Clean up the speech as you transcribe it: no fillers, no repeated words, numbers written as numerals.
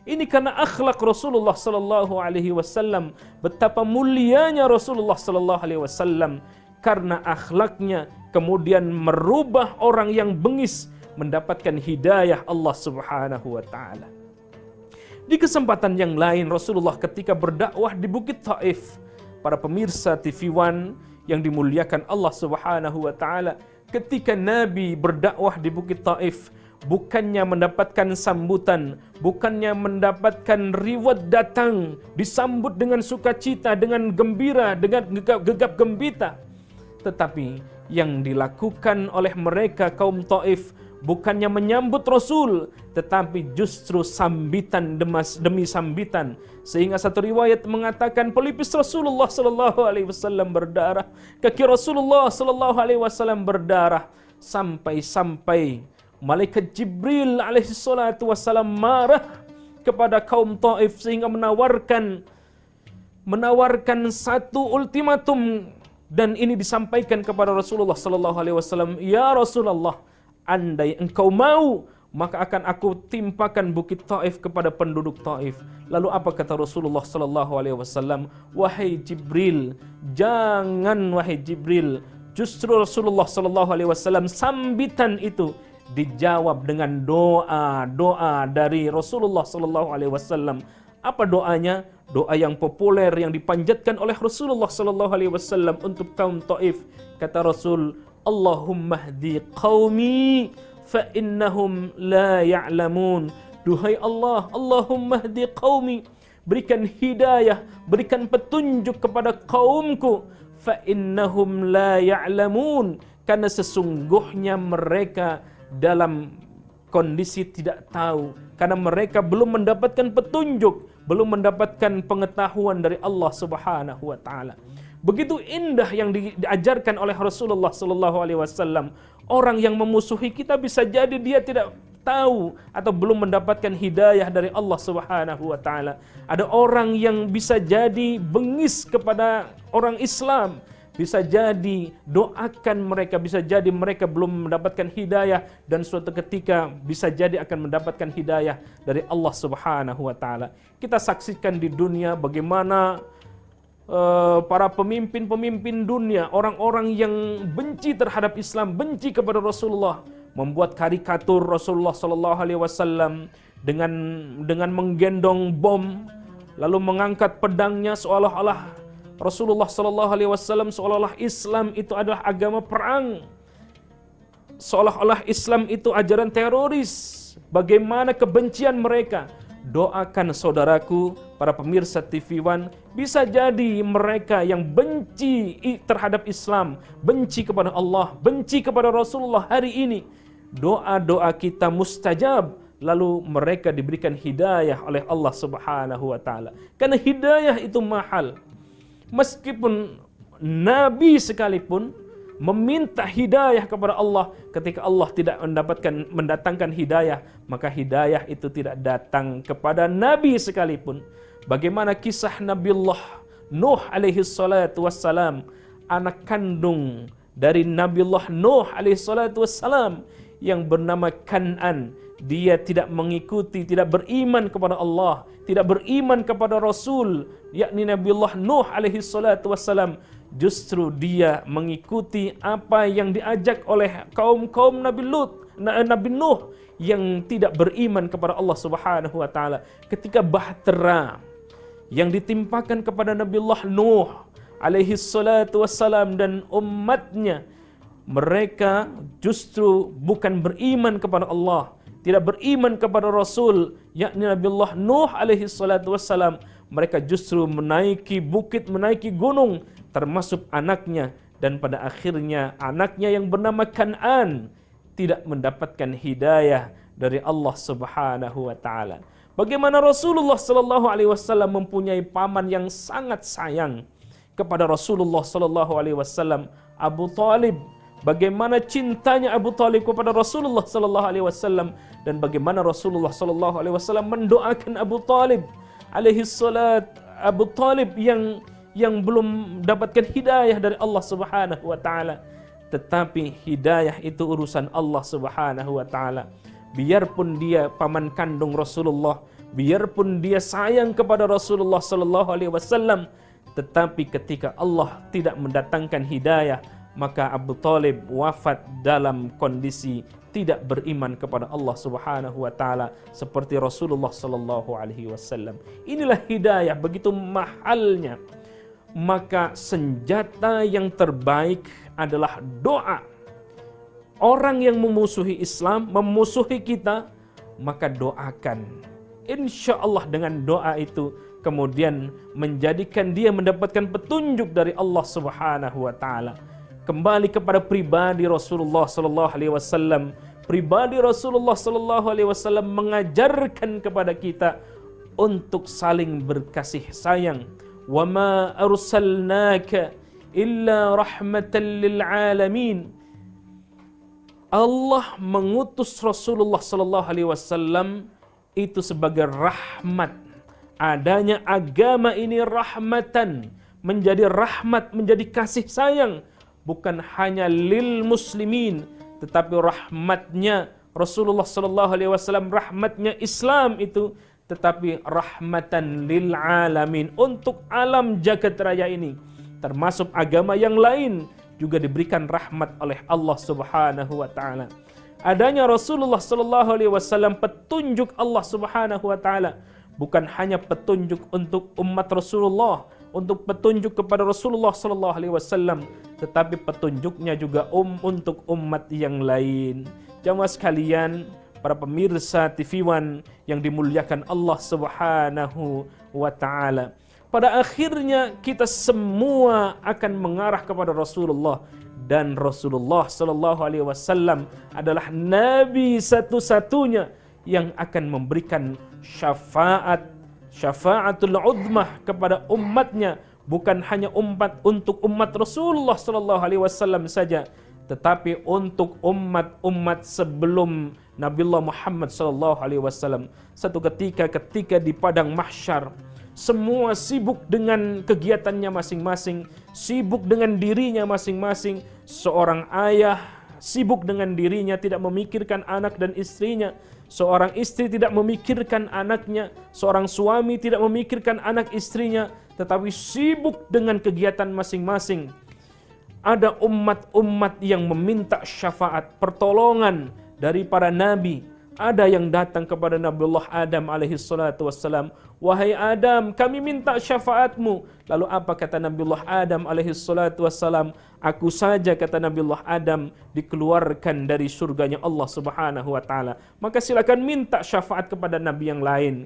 Ini karena akhlak Rasulullah sallallahu alaihi wasallam, betapa mulianya Rasulullah sallallahu alaihi wasallam. Karena akhlaknya kemudian merubah orang yang bengis mendapatkan hidayah Allah Subhanahu wa taala. Di kesempatan yang lain Rasulullah ketika berdakwah di Bukit Taif, para pemirsa TV One yang dimuliakan Allah Subhanahu wa taala, ketika Nabi berdakwah di Bukit Taif, bukannya mendapatkan sambutan, bukannya mendapatkan reward datang, disambut dengan sukacita, dengan gembira, dengan gegap gembita. Tetapi yang dilakukan oleh mereka kaum Taif bukannya menyambut Rasul, tetapi justru sambitan demi sambitan. Sehingga satu riwayat mengatakan pelipis Rasulullah sallallahu alaihi wasallam berdarah, kaki Rasulullah sallallahu alaihi wasallam berdarah, sampai malaikat Jibril alaihi salatu wassalam marah kepada kaum Taif sehingga menawarkan satu ultimatum, dan ini disampaikan kepada Rasulullah sallallahu alaihi wasallam, "Ya Rasulullah, andai engkau mau, maka akan aku timpakan Bukit Taif kepada penduduk Taif." Lalu apa kata Rasulullah sallallahu alaihi wasallam? "Wahai Jibril, jangan wahai Jibril." Justru Rasulullah sallallahu alaihi wasallam sambitan itu dijawab dengan doa dari Rasulullah sallallahu alaihi wasallam. Apa doanya? Doa yang populer yang dipanjatkan oleh Rasulullah sallallahu alaihi wasallam untuk kaum Taif. Kata Rasul, "Allahumma hdi qaumi fa innahum la ya'lamun." Duhai Allah, Allahumma hdi qaumi, berikan hidayah, berikan petunjuk kepada kaumku, fa innahum la ya'lamun, karena sesungguhnya mereka dalam kondisi tidak tahu, karena mereka belum mendapatkan petunjuk, belum mendapatkan pengetahuan dari Allah Subhanahu wa taala. Begitu indah yang diajarkan oleh Rasulullah sallallahu alaihi wasallam. Orang yang memusuhi kita bisa jadi dia tidak tahu atau belum mendapatkan hidayah dari Allah Subhanahu wa taala. Ada orang yang bisa jadi bengis kepada orang Islam, bisa jadi doakan mereka, bisa jadi mereka belum mendapatkan hidayah, dan suatu ketika bisa jadi akan mendapatkan hidayah dari Allah Subhanahu wa taala. Kita saksikan di dunia bagaimana para pemimpin-pemimpin dunia, orang-orang yang benci terhadap Islam, benci kepada Rasulullah, membuat karikatur Rasulullah sallallahu alaihi wasallam dengan menggendong bom, lalu mengangkat pedangnya seolah-olah Rasulullah sallallahu alaihi wasallam, seolah-olah Islam itu adalah agama perang, seolah-olah Islam itu ajaran teroris. Bagaimana kebencian mereka. Doakan saudaraku, para pemirsa TV One, bisa jadi mereka yang benci terhadap Islam, benci kepada Allah, benci kepada Rasulullah hari ini, doa-doa kita mustajab, lalu mereka diberikan hidayah oleh Allah Subhanahu wa taala. Karena hidayah itu mahal. Meskipun Nabi sekalipun meminta hidayah kepada Allah, ketika Allah tidak mendatangkan hidayah, maka hidayah itu tidak datang kepada Nabi sekalipun. Bagaimana kisah Nabiullah Nuh alaihi salatu wassalam, anak kandung dari Nabiullah Nuh alaihi salatu wassalam yang bernama Kan'an. Dia tidak mengikuti, tidak beriman kepada Allah, tidak beriman kepada Rasul, yakni Nabiullah Nuh alaihi salatu wassalam. Justru dia mengikuti apa yang diajak oleh kaum Nabi Nuh yang tidak beriman kepada Allah Subhanahu wa taala. Ketika bahtera yang ditimpakan kepada Nabiullah Nuh alaihi salatu wassalam dan umatnya, mereka justru bukan beriman kepada Allah, tidak beriman kepada Rasul, yakni Nabiullah Nuh alaihi salatu wassalam. Mereka justru menaiki bukit, menaiki gunung, termasuk anaknya, dan pada akhirnya anaknya yang bernama Kan'an tidak mendapatkan hidayah dari Allah Subhanahu wa taala. Bagaimana Rasulullah sallallahu alaihi wasallam mempunyai paman yang sangat sayang kepada Rasulullah sallallahu alaihi wasallam, Abu Talib. Bagaimana cintanya Abu Talib kepada Rasulullah sallallahu alaihi wasallam, dan bagaimana Rasulullah sallallahu alaihi wasallam mendoakan Abu Talib alaihi salat, Abu Talib yang belum mendapatkan hidayah dari Allah Subhanahu wa taala. Tetapi hidayah itu urusan Allah Subhanahu wa taala. Biarpun dia paman kandung Rasulullah, biarpun dia sayang kepada Rasulullah sallallahu alaihi wasallam, tetapi ketika Allah tidak mendatangkan hidayah, maka Abu Thalib wafat dalam kondisi tidak beriman kepada Allah Subhanahu wa taala seperti Rasulullah sallallahu alaihi wasallam. Inilah hidayah, begitu mahalnya. Maka senjata yang terbaik adalah doa. Orang yang memusuhi Islam, memusuhi kita, maka doakan. Insya Allah dengan doa itu kemudian menjadikan dia mendapatkan petunjuk dari Allah Subhanahu wa taala. Kembali kepada pribadi Rasulullah sallallahu alaihi wasallam. Pribadi Rasulullah sallallahu alaihi wasallam mengajarkan kepada kita untuk saling berkasih sayang. Wa ma arsalnaka illa rahmatan lil alamin. Allah mengutus Rasulullah sallallahu alaihi wasallam itu sebagai rahmat. Adanya agama ini rahmatan, menjadi rahmat, menjadi kasih sayang, bukan hanya lil muslimin, tetapi rahmatnya Rasulullah sallallahu alaihi wasallam, rahmatnya Islam itu, tetapi rahmatan lil alamin, untuk alam jagat raya ini, termasuk agama yang lain juga diberikan rahmat oleh Allah Subhanahu wa taala. Adanya Rasulullah sallallahu alaihi wasallam, petunjuk Allah Subhanahu wa taala, bukan hanya petunjuk untuk umat Rasulullah, untuk petunjuk kepada Rasulullah sallallahu alaihi wasallam, tetapi petunjuknya juga untuk umat yang lain. Jamaah sekalian, para pemirsa TV One yang dimuliakan Allah Subhanahu wa taala. Pada akhirnya kita semua akan mengarah kepada Rasulullah, dan Rasulullah sallallahu alaihi wasallam adalah nabi satu-satunya yang akan memberikan syafaatul uzmah kepada umatnya, bukan hanya untuk umat Rasulullah sallallahu alaihi wasallam saja, tetapi untuk umat-umat sebelum Nabiullah Muhammad sallallahu alaihi wasallam. Satu ketika di padang mahsyar, semua sibuk dengan kegiatannya masing-masing, sibuk dengan dirinya masing-masing. Seorang ayah sibuk dengan dirinya, tidak memikirkan anak dan istrinya. Seorang istri tidak memikirkan anaknya. Seorang suami tidak memikirkan anak istrinya, tetapi sibuk dengan kegiatan masing-masing. Ada umat-umat yang meminta syafaat, pertolongan dari para nabi. Ada yang datang kepada Nabiullah Adam alaihi salatu wassalam, "Wahai Adam, kami minta syafaatmu." Lalu apa kata Nabiullah Adam alaihi salatu wassalam? "Aku saja," kata Nabiullah Adam, "dikeluarkan dari surganya Allah Subhanahu wa taala. Maka silakan minta syafaat kepada nabi yang lain."